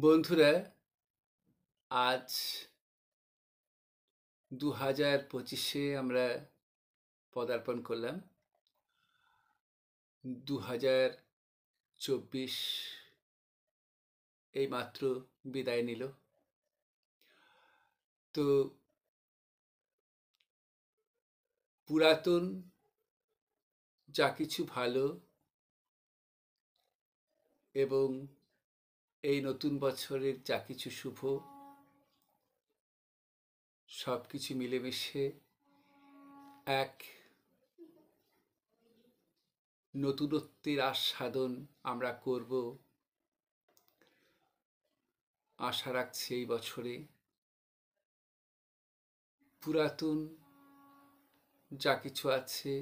বন্ধুরা, আজ 2025-এ আমরা পদার্পণ করলাম। 2024 এইমাত্র বিদায় নিল। তো পুরাতন যা কিছু ভালো এবং এই নতুন বছরের যা কিছু শুভ, সব কিছু মিলেমিশে এক নতুনত্বের আস্বাদন আমরা করব আশা রাখছি এই বছরে। পুরাতন যা কিছু আছে,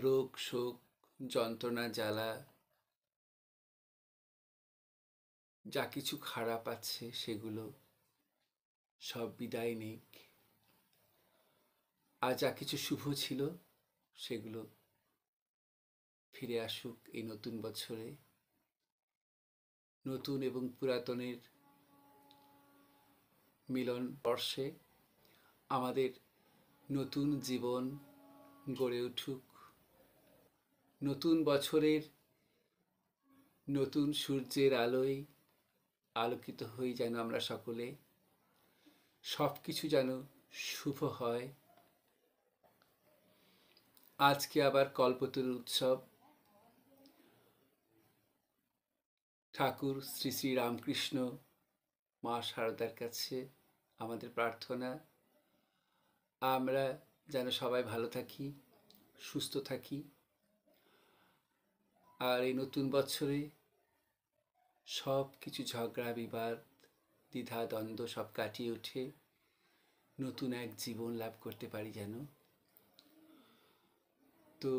রোগ শোক যন্ত্রণা জ্বালা, যা কিছু খারাপ আছে সেগুলো সব বিদায় নিক। আর যা কিছু শুভ ছিল সেগুলো ফিরে আসুক এই নতুন বছরে। নতুন এবং পুরাতনের মিলন বর্ষে আমাদের নতুন জীবন গড়ে উঠুক। নতুন বছরের নতুন সূর্যের আলোয় আলোকিত হই যেন আমরা সকলে, সব কিছু যেন শুভ হয়। আজকে আবার কল্পতরু উৎসব। ঠাকুর শ্রী শ্রী রামকৃষ্ণ মা শারদার কাছে আমাদের প্রার্থনা, আমরা যেন সবাই ভালো থাকি, সুস্থ থাকি। আর এই নতুন বছরে সব কিছু ঝগড়া বিবাদ দ্বিধা দ্বন্দ্ব সব কাটিয়ে উঠে নতুন এক জীবন লাভ করতে পারি যেন। তো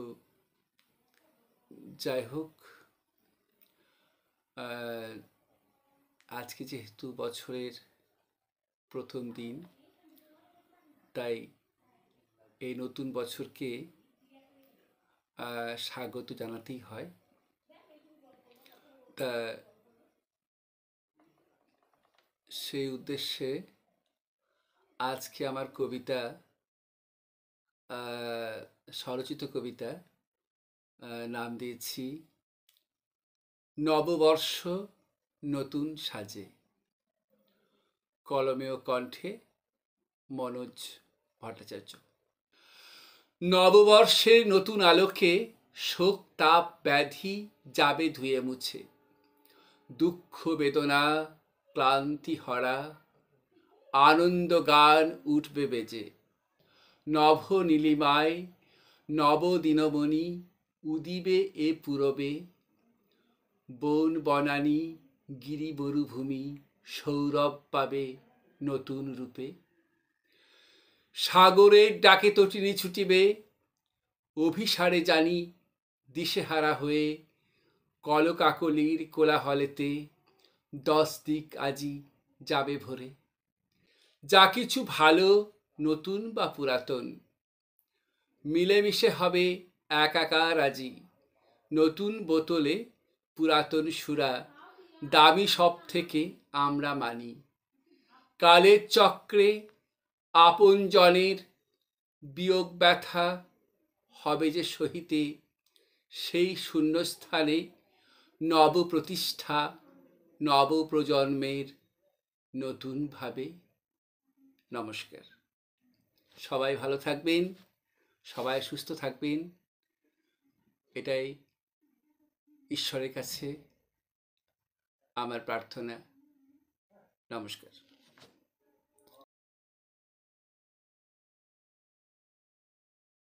যাই হোক, আজকে যেহেতু বছরের প্রথম দিন, তাই এই নতুন বছরকে স্বাগত জানাতেই হয়। তা সেই উদ্দেশ্যে আজকে আমার কবিতা, স্বরচিত কবিতা, নাম দিয়েছি নববর্ষ নতুন সাজে। কলমে ও কণ্ঠে মনোজ ভট্টাচার্য। নববর্ষের নতুন আলোকে শোক তাপ ব্যাধি যাবে ধুয়ে মুছে, দুঃখ বেদনা ক্লান্তি হরা আনন্দ গান উঠবে বেজে। নভ নীলিমায় নব দিনমণি উদিবে এ পূরবে, বন বনানী গিরি মরুভূমি সৌরভ পাবে নতুন রূপে। সাগরের ডাকে তটিনী ছুটিবে, অভিসারে জানি দিশেহারা হয়ে, কলকাকলির কোলাহলেতে 10 দিক আজি যাবে ভরে। যা কিছু ভালো নতুন বা পুরাতন মিলেমিশে হবে একাকার আজি। নতুন বোতলে পুরাতন সুরা দামি সব থেকে আমরা মানি। কালের চক্রে আপন জনের বিয়োগ ব্যথা হবে যে সহিতে, সেই শূন্যস্থানে নব প্রতিষ্ঠা নব প্রজন্মের নতুনভাবে। নমস্কার। সবাই ভালো থাকবেন, সবাই সুস্থ থাকবেন, এটাই ঈশ্বরের কাছে আমার প্রার্থনা। নমস্কার।